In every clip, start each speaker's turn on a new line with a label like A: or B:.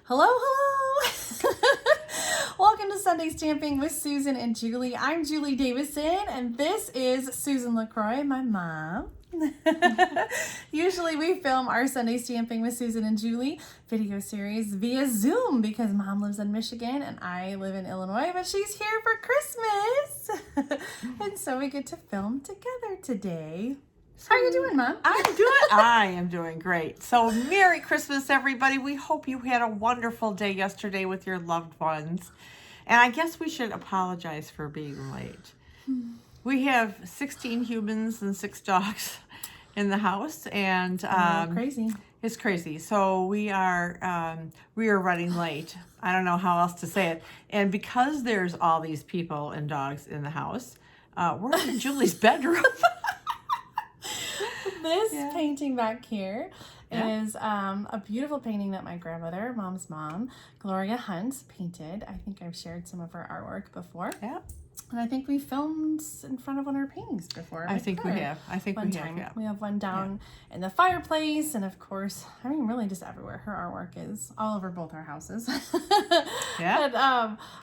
A: Hello, hello. Welcome to Sunday Stamping with Susan and Julie. I'm Julie Davison, and this is Susan LaCroix, my mom. Usually we film our Sunday Stamping with Susan and Julie video series via Zoom because mom lives in Michigan and I live in Illinois, but she's here for Christmas. And so we get to film together today. How are you doing, Mom?
B: I am doing great. So Merry Christmas, everybody. We hope you had a wonderful day yesterday with your loved ones. And I guess we should apologize for being late. We have 16 humans and 6 dogs in the house, and
A: crazy.
B: It's crazy. So we are running late. I don't know how else to say it. And because there's all these people and dogs in the house, we're in Julie's bedroom.
A: This painting back here is a beautiful painting that my grandmother, mom's mom, Gloria Hunt, painted. I think I've shared some of her artwork before.
B: Yeah.
A: And I think we filmed in front of one of her paintings before.
B: I think we have.
A: Yeah. We have one down in the fireplace, and of course, I mean, really just everywhere. Her artwork is all over both our houses.
B: Yeah.
A: But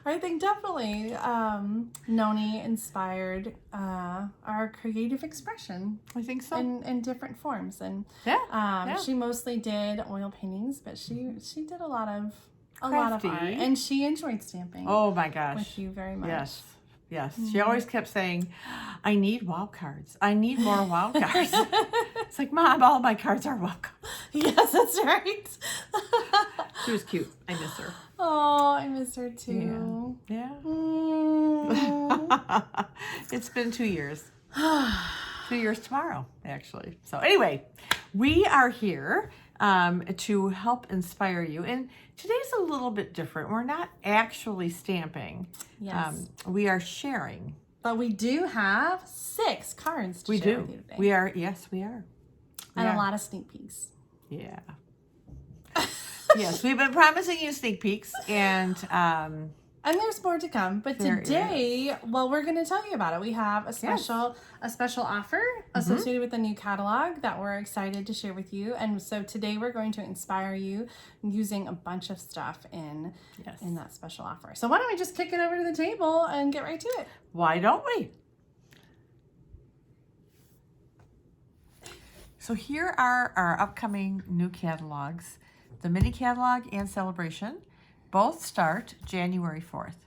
A: I think definitely Noni inspired our creative expression.
B: I think so.
A: In different forms. And she mostly did oil paintings, but she did a lot of art, and she enjoyed stamping.
B: Oh my gosh.
A: With you very much.
B: Yes. She always kept saying, I need wow cards. I need more wow cards. It's like, Mom, all my cards are wow cards.
A: Yes, that's right.
B: She was cute. I miss her.
A: Oh, I miss her too.
B: Yeah.
A: Mm.
B: It's been 2 years. 2 years tomorrow, actually. So anyway, we are here to help inspire you. And today's a little bit different. We're not actually stamping.
A: Yes.
B: We are sharing.
A: But we do have 6 cards to share with you today.
B: We are. Yes, we are.
A: And a lot of sneak peeks.
B: Yeah. Yes, we've been promising you sneak peeks, and
A: there's more to come. But today, well, we're going to tell you about it. We have a special offer associated with the new catalog that we're excited to share with you. And so today we're going to inspire you using a bunch of stuff in that special offer. So why don't we just kick it over to the table and get right to it?
B: Why don't we? So here are our upcoming new catalogs. The mini catalog and celebration both start January 4th.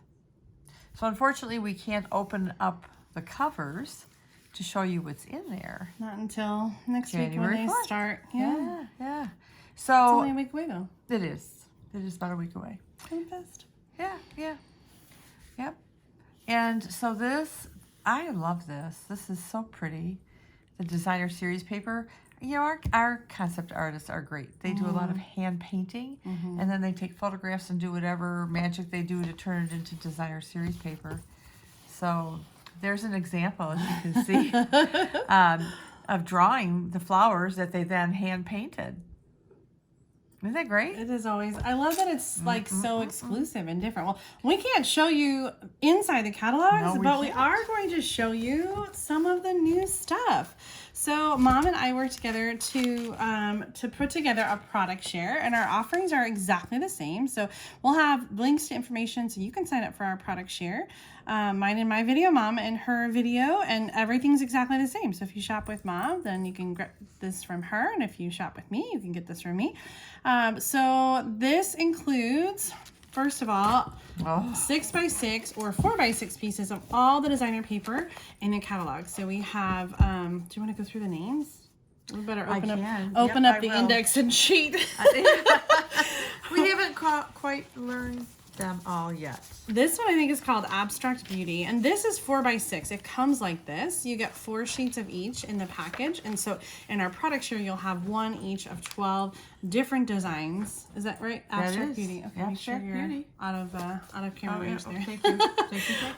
B: So unfortunately, we can't open up the covers to show you what's in there.
A: Not until next
B: January
A: week when
B: 4th.
A: they start.
B: Yeah.
A: It's
B: So
A: only a week away, though.
B: it is. It is about a week away.
A: Coming fast.
B: Yep. And so this, I love this. This is so pretty. The designer series paper. You know, our concept artists are great. They do a lot of hand painting, and then they take photographs and do whatever magic they do to turn it into designer series paper. So there's an example, as you can see, of drawing the flowers that they then hand painted. Isn't that great?
A: It is always. I love that it's like so exclusive and different. Well, we can't show you inside the catalogs, but we are going to show you some of the new stuff. So Mom and I worked together to put together a product share, and our offerings are exactly the same. So we'll have links to information so you can sign up for our product share. Mine and my video, Mom and her video, and everything's exactly the same. So if you shop with Mom, then you can get this from her, and if you shop with me, you can get this from me. So this includes, first of all, 6x6 or 4x6 pieces of all the designer paper in a catalog. So we have, do you want to go through the names? We better open up the index and sheet.
B: We haven't quite learned them all yet.
A: This one I think is called Abstract Beauty, and this is 4x6. It comes like this. You get 4 sheets of each in the package, and so in our product share you'll have 1 each of 12 different designs. Is that right? Abstract Beauty. Okay,
B: Abstract Beauty.
A: Out of camera range there.
B: Thank you.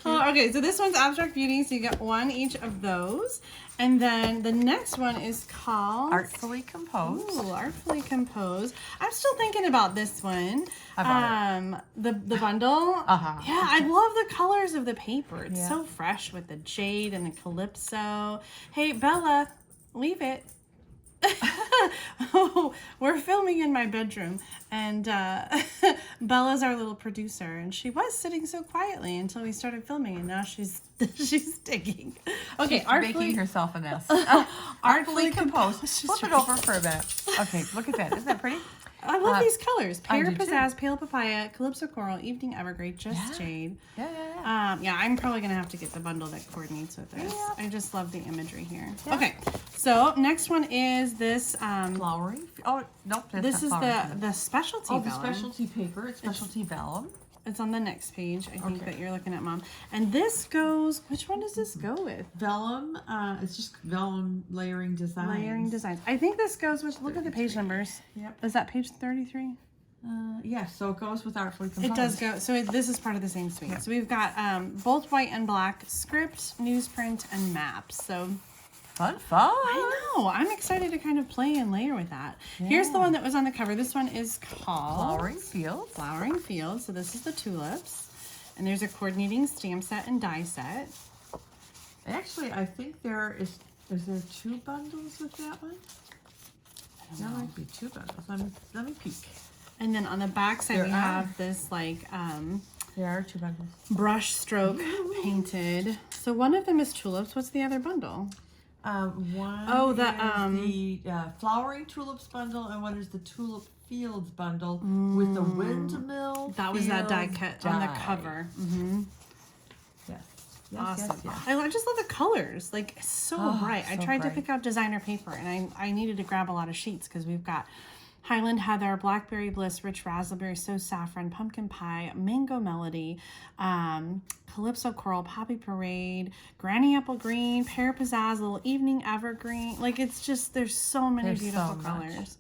A: Okay, so this one's Abstract Beauty, so you get 1 each of those. And then the next one is called
B: Artfully Composed.
A: Ooh, Artfully Composed. I'm still thinking about this one. The bundle. Yeah, I love the colors of the paper. It's so fresh with the jade and the calypso. Hey, Bella, leave it. We're filming in my bedroom, and Bella's our little producer, and she was sitting so quietly until we started filming, and now she's digging. Okay,
B: She's making herself a nest. Artfully composed. Flip it over for a minute. Okay, look at that. Isn't that pretty?
A: I love these colors.
B: I
A: Pear
B: do too.
A: Pizzazz, Pale Papaya, Calypso Coral, Evening Evergreen, Just Jade.
B: Yeah.
A: Yeah, I'm probably going to have to get the bundle that coordinates with this.
B: Yeah.
A: I just love the imagery here.
B: Yeah.
A: Okay, so next one is this.
B: Flowery. Oh, nope. That's
A: This is
B: not flowery.
A: the specialty
B: Oh, the
A: vellum.
B: specialty paper. It's specialty vellum.
A: It's on the next page, I think,
B: Okay.
A: that you're looking at, Mom. And this goes, which one does this go with?
B: Vellum. It's just vellum layering designs.
A: Layering designs. I think this goes with, look at the page numbers.
B: Yep.
A: Is that page 33?
B: Yes, so it goes with Artfully Composed.
A: It does go. So this is part of the same suite.
B: Yeah.
A: So we've got both white and black script, newsprint, and maps. So
B: Fun.
A: I know. I'm excited to kind of play and layer with that. Here's the
B: Yeah.
A: one that was on the cover. This one is called
B: Flowering Fields.
A: Flowering Fields. So this is the Tulips. And there's a coordinating stamp set and die set.
B: Actually, I think there is there 2 bundles with that one? There might be 2 bundles. Let me peek.
A: And then on the back side,
B: There
A: we
B: are.
A: have this like
B: There are 2 bundles.
A: brush stroke painted. So one of them is Tulips. What's the other bundle?
B: One
A: Oh, the,
B: is the Flowering Tulips bundle, and one is the Tulip Fields bundle with the windmill.
A: That was that die
B: Fields
A: cut on the
B: die.
A: cover. Mm-hmm.
B: Yes.
A: Awesome.
B: Yes.
A: I just love the colors. Like, it's so
B: Oh,
A: bright. I
B: so
A: tried to
B: bright.
A: pick out designer paper, and I needed to grab a lot of sheets because we've got Highland Heather, Blackberry Bliss, Rich Raspberry, So Saffron, Pumpkin Pie, Mango Melody, Calypso Coral, Poppy Parade, Granny Apple Green, Pear Pizzazz, Little Evening Evergreen. Like, it's just, there's so many
B: There's
A: beautiful
B: so much.
A: colors.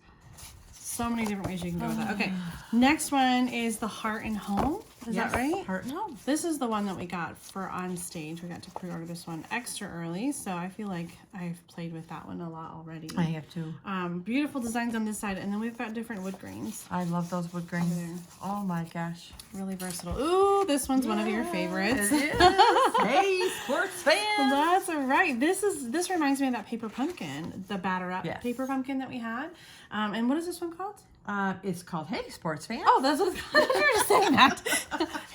A: So many different ways you can go with that. Okay, next one is the Heart and Home. Is that right?
B: Heart and Home.
A: This is the one that we got for on stage. We got to pre-order this one extra early, so I feel like I've played with that one a lot already.
B: I have 2.
A: Beautiful designs on this side, and then we've got different wood grains.
B: I love those wood grains.
A: There.
B: Oh my gosh.
A: Really versatile. Ooh, this one's one of your favorites.
B: It is. Hey, sports fan.
A: That's right. This reminds me of that paper pumpkin, the batter up
B: Yes.
A: paper pumpkin that we had. And what is this one called?
B: It's called Hey, Sports Fan.
A: Oh, that's what it's called. You were just saying that.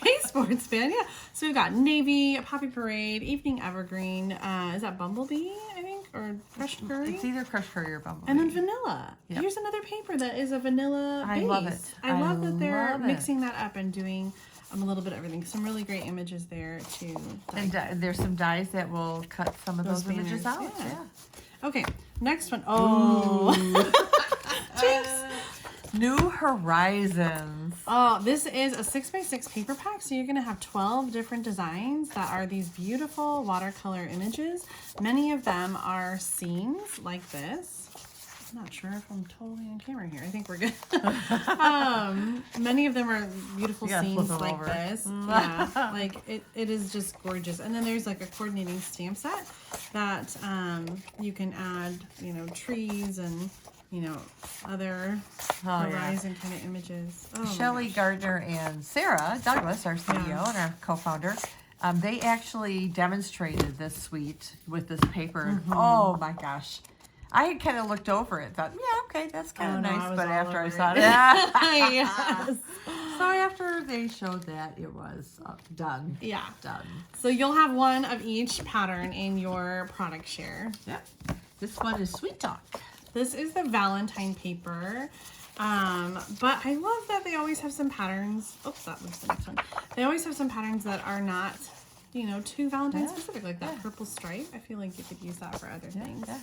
A: Hey, sports fan. Yeah. So we've got Navy, Poppy Parade, Evening Evergreen. Is that Bumblebee, I think? Or Crushed Curry?
B: It's either Crushed Curry or Bumblebee.
A: And then vanilla.
B: Yep.
A: Here's another paper that is a vanilla
B: I
A: base.
B: love it.
A: I love that they're
B: love it.
A: mixing that up and doing a little bit of everything. Some really great images there too.
B: And there's some dies that will cut some of those images
A: banners,
B: out.
A: yeah. Okay, next one. Oh, jinx.
B: New Horizons.
A: Oh, this is a 6x6 paper pack, so you're going to have 12 different designs that are these beautiful watercolor images. Many of them are scenes like this. I'm not sure if I'm totally on camera here. I think we're good. Many of them are beautiful
B: You gotta
A: scenes
B: flip them
A: like
B: over.
A: this. Yeah, like it is just gorgeous. And then there's like a coordinating stamp set that you can add, trees and other horizon kind of images. Oh, my
B: Shelley
A: gosh.
B: Gardner and Sarah Douglas, our CEO and our co-founder, they actually demonstrated this suite with this paper. Oh my gosh. I had kind of looked over it, thought, yeah, okay, that's kind of
A: no, I
B: nice.
A: was
B: But
A: all
B: after I
A: over
B: saw
A: it.
B: it,
A: Yes.
B: so after they showed that, it was done.
A: Yeah.
B: Done.
A: So you'll have one of each pattern in your product share.
B: Yep. This one is Sweet Talk.
A: This is the Valentine paper. But I love that they always have some patterns. Oops, that was the next one. They always have some patterns that are not, too Valentine specific, like that purple stripe. I feel like you could use that for other things.
B: Yeah.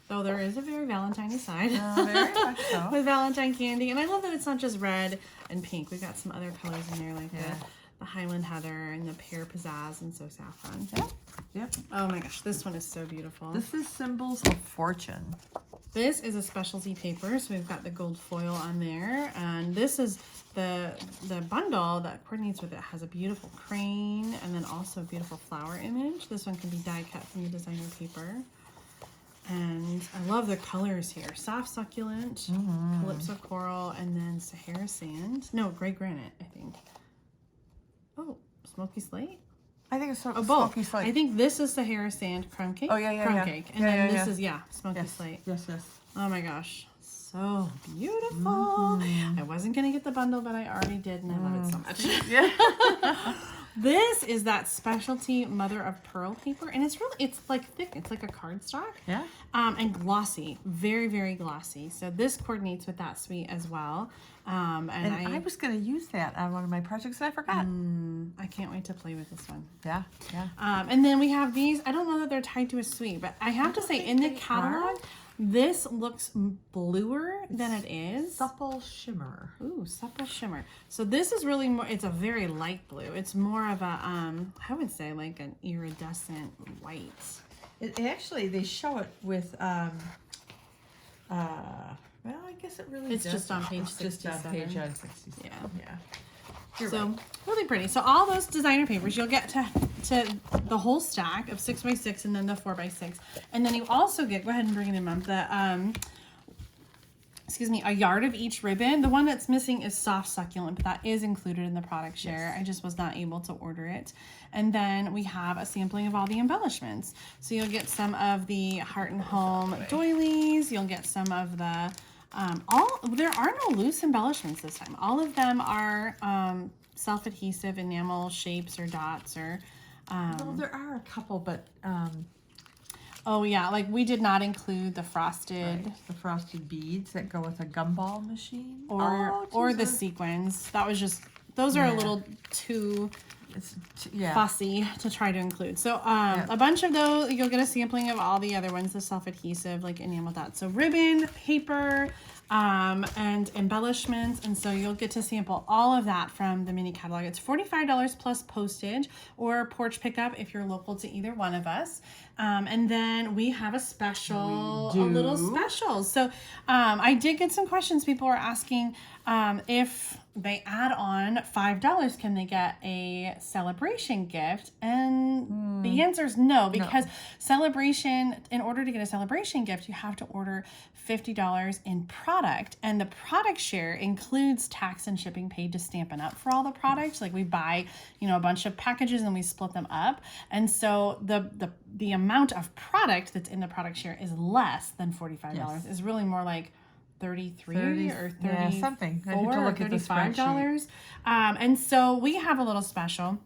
A: Though there is a very Valentine-y side
B: Very much so.
A: with Valentine candy. And I love that it's not just red and pink. We've got some other colors in there, like
B: Yeah.
A: the Highland Heather and the Pear Pizzazz and So Saffron.
B: Yep.
A: Oh my gosh, this one is so beautiful.
B: This is Symbols of Fortune.
A: This is a specialty paper, so we've got the gold foil on there, and this is the bundle that coordinates with it. Has a beautiful crane and then also a beautiful flower image. This one can be die cut from the designer paper. And I love the colors here. Soft succulent, Calypso coral, and then Sahara sand. No, gray granite, I think. Oh, smoky slate?
B: I think it's
A: Both.
B: Smoky Slate.
A: I think this is Sahara sand crumb cake.
B: Oh, yeah,
A: crumb
B: yeah.
A: cake. And
B: Yeah,
A: then
B: yeah,
A: this
B: yeah.
A: is, smoky slate.
B: Yes, yes.
A: Oh my gosh. So beautiful. I wasn't going to get the bundle, but I already did, and I love it so much.
B: Yeah.
A: This is that specialty mother of pearl paper, and it's like thick. It's like a cardstock.
B: Yeah.
A: And glossy. Very, very glossy. So this coordinates with that suite as well. And
B: I was going to use that on one of my projects and I forgot.
A: I can't wait to play with this one.
B: Yeah, yeah.
A: And then we have these. I don't know that they're tied to a suite, but I have to say in the catalog, this looks bluer than it is.
B: Supple shimmer.
A: Ooh, supple shimmer. So this is really more, it's a very light blue. It's more of a, I would say like an iridescent white.
B: It actually, they show it with, well, I guess it really
A: It's
B: does.
A: just on page
B: It's just on
A: 67.
B: page 67.
A: Yeah.
B: Yeah. You're
A: So
B: right.
A: really pretty. So all those designer papers, you'll get to the whole stack of 6x6 and then the 4x6. And then you also get, go ahead and bring it in, Mom, the, excuse me, a yard of each ribbon. The one that's missing is soft succulent, but that is included in the product share.
B: Yes.
A: I just was not able to order it. And then we have a sampling of all the embellishments. So you'll get some of the Heart and Home doilies. You'll get some of the, there are no loose embellishments this time. All of them are self-adhesive enamel shapes or dots or,
B: Well, there are a couple, but
A: oh yeah, like we did not include the frosted
B: the frosted beads that go with a gumball machine.
A: or the sequins. That was just, those are a little too fussy to try to include. So a bunch of those, you'll get a sampling of all the other ones, the self-adhesive, like enamel dots. So ribbon, paper, and embellishments. And so you'll get to sample all of that from the mini catalog. It's $45 plus postage or porch pickup if you're local to either one of us. And then we have a special, a little special. So I did get some questions. People were asking if they add on $5, can they get a celebration gift? And the answer is no, because celebration, in order to get a celebration gift, you have to order $50 in product, and the product share includes tax and shipping paid to Stampin' Up! For all the products. Like we buy, a bunch of packages and we split them up, and so the amount of product that's in the product share is less than $45.
B: Yes.
A: It's really more like 33 or 30,
B: yeah, something. I need to
A: or
B: look at the
A: $35. And so we have a little special,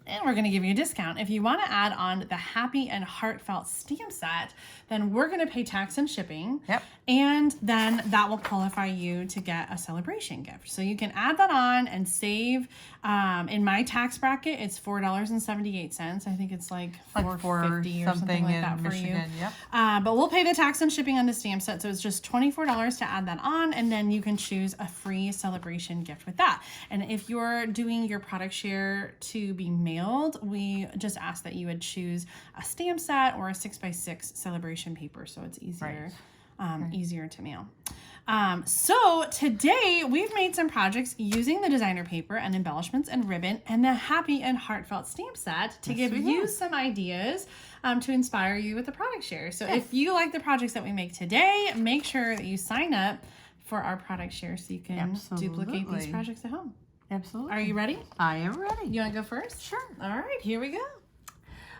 A: and we're going to give you a discount. If you want to add on the Happy and Heartfelt stamp set, then we're going to pay tax and shipping.
B: Yep.
A: And then that will qualify you to get a celebration gift. So you can add that on and save. In my tax bracket, it's $4.78. I think it's like $4.50 or something like that for you.
B: Yep.
A: But we'll pay the tax and shipping on the stamp set. So it's just $24 to add that on. And then you can choose a free celebration gift with that. And if you're doing your product share to be mailed, we just ask that you would choose a stamp set or a 6x6 celebration paper, so it's easier easier to mail. So today we've made some projects using the designer paper and embellishments and ribbon and the Happy and Heartfelt stamp set to give you some ideas to inspire you with the product share. So if you like the projects that we make today, make sure that you sign up for our product share so you can duplicate these projects at home.
B: Absolutely.
A: Are you ready?
B: I am ready.
A: You want to go first?
B: Sure.
A: All right, here we go.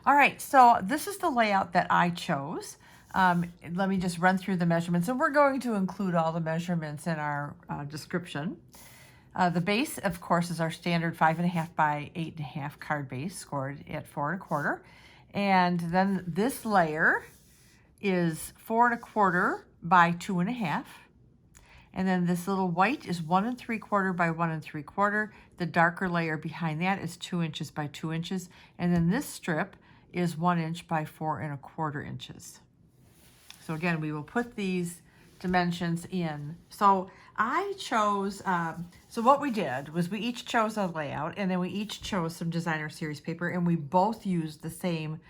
B: All right, so this is the layout that I chose. Let me just run through the measurements, and we're going to include all the measurements in our description. The base, of course, is our standard 5.5 by 8.5 card base, scored at 4 1/4. And then this layer is 4 1/4 by 2.5. And then this little white is 1 3/4 by 1 3/4. The darker layer behind that is 2 inches by 2 inches. And then this strip is 1 inch by 4 1/4 inches. So again, we will put these dimensions in. So I chose, so what we did was we each chose a layout, and then we each chose some designer series paper, and we both used the same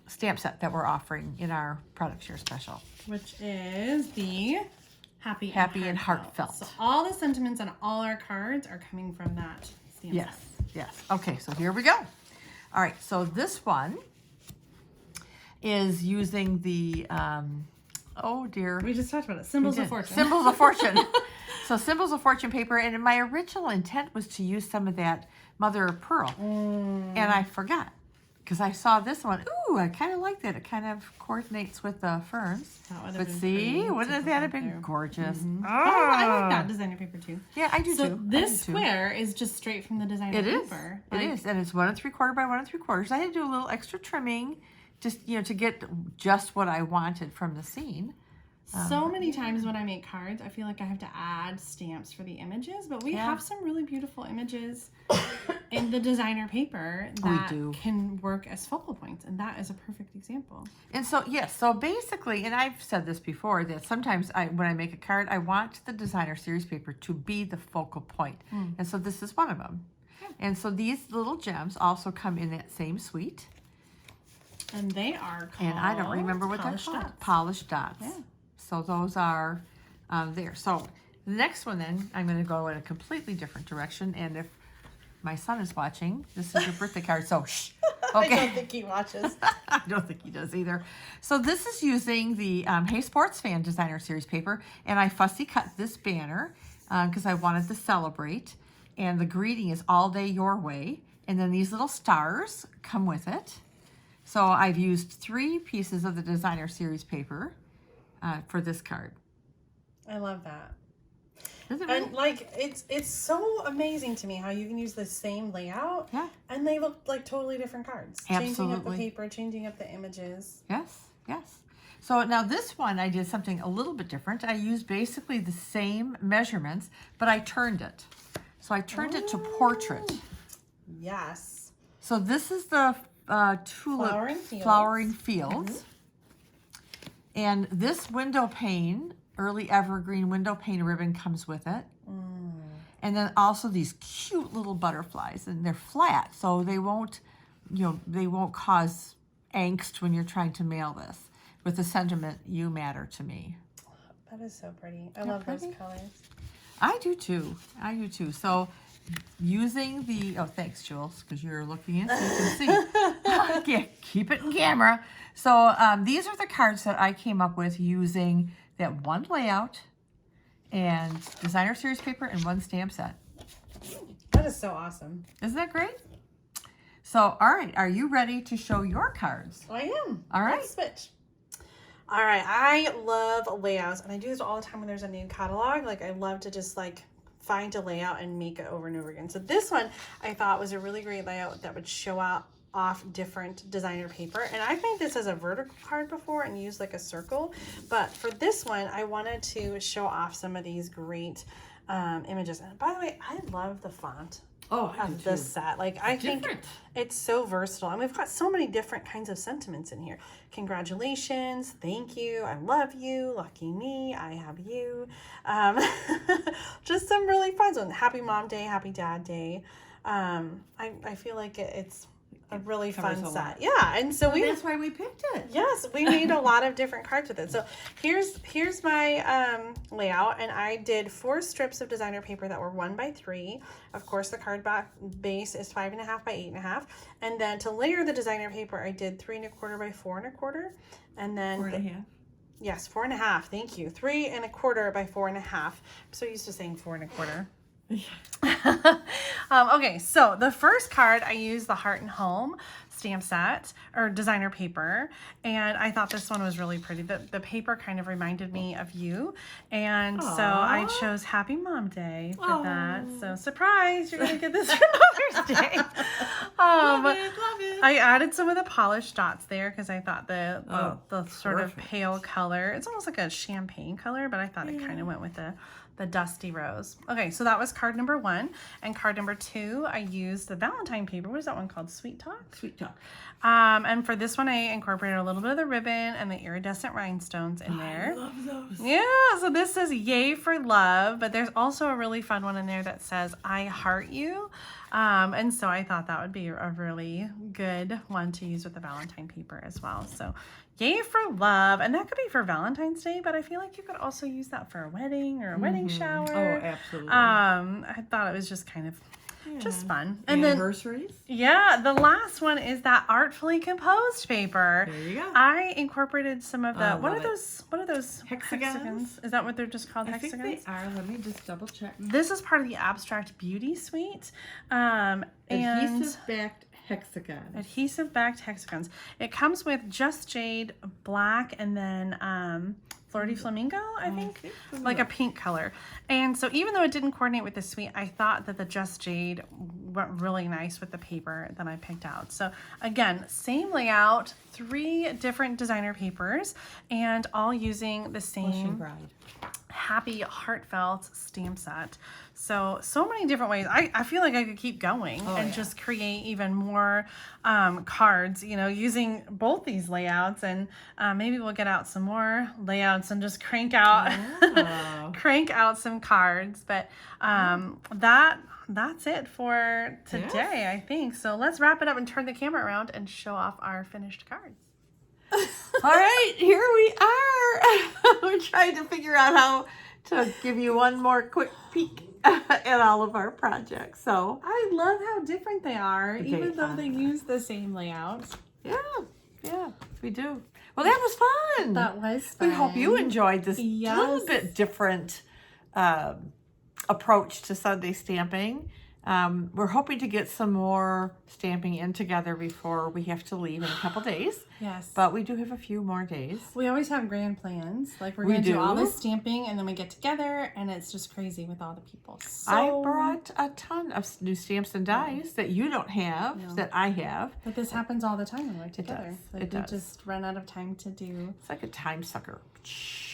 B: stamp set that we're offering in our product share special.
A: Which is the Happy and Heartfelt. So all the sentiments on all our cards are coming from that stamp set.
B: Yes. Okay, so here we go. All right, so this one is using the, oh dear.
A: We just talked about it. Symbols of Fortune.
B: Symbols of Fortune. So Symbols of Fortune paper, and my original intent was to use some of that mother of pearl, and I forgot. because I saw this one. Ooh, I kind of like that. It kind of coordinates with the ferns.
A: That would have
B: But
A: been
B: see,
A: pretty to
B: wouldn't
A: put
B: that have
A: right
B: been
A: there.
B: gorgeous?
A: I like that designer paper too.
B: Yeah, I do
A: So
B: too.
A: this square is just straight from the designer
B: It is.
A: paper.
B: It is, and it's 1 3/4 by 1 3/4. I had to do a little extra trimming, just to get just what I wanted from the scene.
A: So many times when I make cards, I feel like I have to add stamps for the images, but we have some really beautiful images in the designer paper that can work as focal points, and that is a perfect example.
B: And so, yes, so basically, and I've said this before, that sometimes when I make a card, I want the designer series paper to be the focal point. And so this is one of them. And so these little gems also come in that same suite.
A: And they are called,
B: and I don't remember what they're called. Polished dots. Yeah. So those are there. So the next one then, I'm going to go in a completely different direction. And if my son is watching, this is your birthday card, so shh. Okay.
A: I don't think he watches.
B: I don't think he does either. So this is using the Hey Sports Fan Designer Series paper. And I fussy cut this banner because I wanted to celebrate. And the greeting is all day your way. And then these little stars come with it. So I've used 3 pieces of the designer series paper for this card.
A: I love that.
B: Isn't it?
A: And like it's so amazing to me how you can use the same layout, and they look like totally different cards.
B: Absolutely.
A: Changing up the paper, changing up the images.
B: Yes, yes. So now this one I did something a little bit different. I used basically the same measurements, but I turned it. So I turned it to portrait.
A: Yes.
B: So this is the Tulip Flowering Fields. And this window pane, early evergreen window pane ribbon comes with it. And then also these cute little butterflies, and they're flat, so they won't, they won't cause angst when you're trying to mail this with the sentiment, you matter to me.
A: That is so pretty. I love those colors.
B: I do too. I do too. So using the, thanks, Jules, because you're looking in so you can see. Okay, keep it in camera. So these are the cards that I came up with using that one layout and designer series paper and 1 stamp set.
A: That is so awesome.
B: Isn't that great? So, all right, are you ready to show your cards?
A: I am.
B: All right.
A: Let's switch. All right, I love layouts, and I do this all the time when there's a new catalog. Like, I love to just find a layout and make it over and over again. So this one I thought was a really great layout that would show off different designer paper. And I've made this as a vertical card before and used like a circle. But for this one, I wanted to show off some of these great images. And by the way, I love the font of this set. Like, I think it's so versatile. And we've got so many different kinds of sentiments in here. Congratulations, thank you, I love you, lucky me, I have you. Just some really fun ones. Happy Mom Day, Happy Dad Day. I feel like it's a really fun set. Yeah, and so
B: that's why we picked it.
A: Yes, we made a lot of different cards with it. So here's my layout, and I did 4 strips of designer paper that were 1 by 3. Of course, the card base is 5.5 by 8.5, and then to layer the designer paper, I did 3 1/4 by 4 1/4, and then
B: 4.5.
A: Yes, 4 1/2. Thank you. 3 1/4 by 4 1/2. I'm so used to saying 4 1/4. Okay, so the first card I used the Heart and Home stamp set or designer paper, and I thought this one was really pretty. The paper kind of reminded me of you, and so I chose Happy Mom Day for that. So surprise, you're gonna get this for Mother's Day.
B: Love it.
A: I added some of the polished dots there because I thought the sort of pale color, it's almost like a champagne color, but I thought it kind of went with the dusty rose. Okay, so that was card number 1. And card number 2, I used the Valentine paper. What is that one called? Sweet Talk?
B: Sweet Talk.
A: And for this one, I incorporated a little bit of the ribbon and the iridescent rhinestones in there.
B: I love those.
A: Yeah, so this says Yay for Love, but there's also a really fun one in there that says I Heart You. And so I thought that would be a really good one to use with the Valentine paper as well. So Yay for Love, and that could be for Valentine's Day, but I feel like you could also use that for a wedding or a wedding shower.
B: Oh, absolutely.
A: I thought it was just kind of just fun. And
B: anniversaries?
A: Then, the last one is that Artfully Composed paper.
B: There you go.
A: I incorporated some of the, what are those
B: hexagons?
A: Is that what they're just called, hexagons?
B: I think they are. Let me just double check.
A: This is part of the Abstract Beauty Suite.
B: Adhesive backed hexagons.
A: Adhesive backed hexagons. It comes with Just Jade black and then Flirty Flamingo, I think, like a pink color. And so even though it didn't coordinate with the suite, I thought that the Just Jade went really nice with the paper that I picked out. So again, same layout, 3 different designer papers, and all using the same happy, heartfelt stamp set. So many different ways. I feel like I could keep going and just create even more cards, you know, using both these layouts, and maybe we'll get out some more layouts and just crank out crank out some cards. But that's it for today, I think. So let's wrap it up and turn the camera around and show off our finished cards.
B: All right, here we are. We're trying to figure out how to give you one more quick peek at all of our projects. So
A: I love how different they are, even though they use the same layout.
B: Yeah, we do. Well, that was fun.
A: That was fun.
B: We hope you enjoyed this little bit different approach to Sunday stamping. We're hoping to get some more stamping in together before we have to leave in a couple days.
A: Yes.
B: But we do have a few more days.
A: We always have grand plans. Like we're going to do all this stamping and then we get together and it's just crazy with all the people. So
B: I brought a ton of new stamps and dies that you don't have, that I have.
A: But this happens all the time when we're together.
B: It
A: does. We just run out of time to do.
B: It's like a time sucker.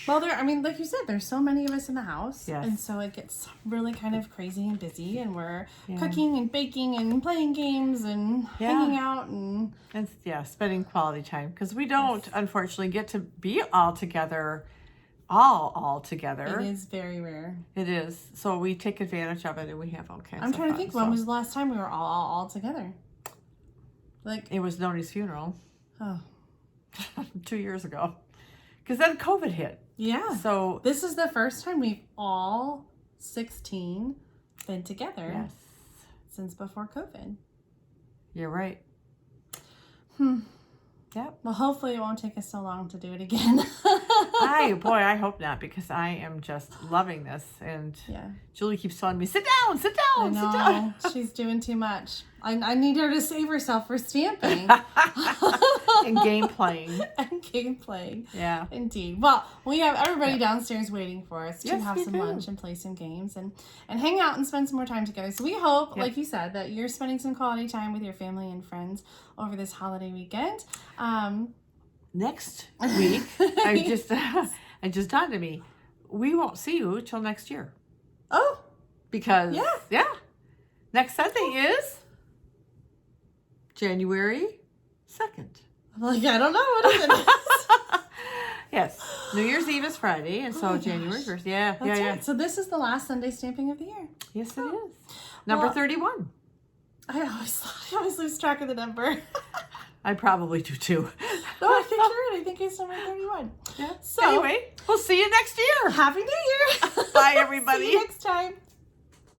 A: Well, I mean, like you said, there's so many of us in the house.
B: Yes.
A: And so it gets really kind of crazy and busy, and we're cooking and baking and playing games and hanging out and
B: spending quality time, because we don't unfortunately get to be all together all together.
A: It is very rare.
B: It is. So we take advantage of it and we have all kinds of
A: I'm trying
B: fun,
A: to think, when was the last time we were all together? Like,
B: it was Noni's funeral.
A: Oh.
B: 2 years ago. Because then COVID hit.
A: Yeah.
B: So
A: this is the first time we've all 16 been together.
B: Yes.
A: Since before COVID.
B: You're right. Yep.
A: Well, hopefully it won't take us so long to do it again.
B: I hope not, because I am just loving this. And Julie keeps telling me, sit down, sit down, sit down.
A: She's doing too much. I need her to save herself for stamping.
B: And game playing.
A: And game playing.
B: Yeah.
A: Indeed. Well, we have everybody downstairs waiting for us to have some lunch and play some games and hang out and spend some more time together. So we hope, like you said, that you're spending some quality time with your family and friends over this holiday weekend.
B: Next week, it just dawned on me, we won't see you till next year.
A: Oh.
B: Because, next Sunday is January 2nd.
A: I'm like, I don't know. What is it?
B: Yes. New Year's Eve is Friday, and so January 1st. Yeah,
A: That's right. So this is the last Sunday stamping of the year.
B: Yes, it is. Number 31.
A: I always lose track of the number.
B: I probably do too.
A: No, I think you're right. I think it's number 31.
B: Yeah.
A: So
B: anyway, we'll see you next year.
A: Happy New Year.
B: Bye, everybody.
A: See you next time.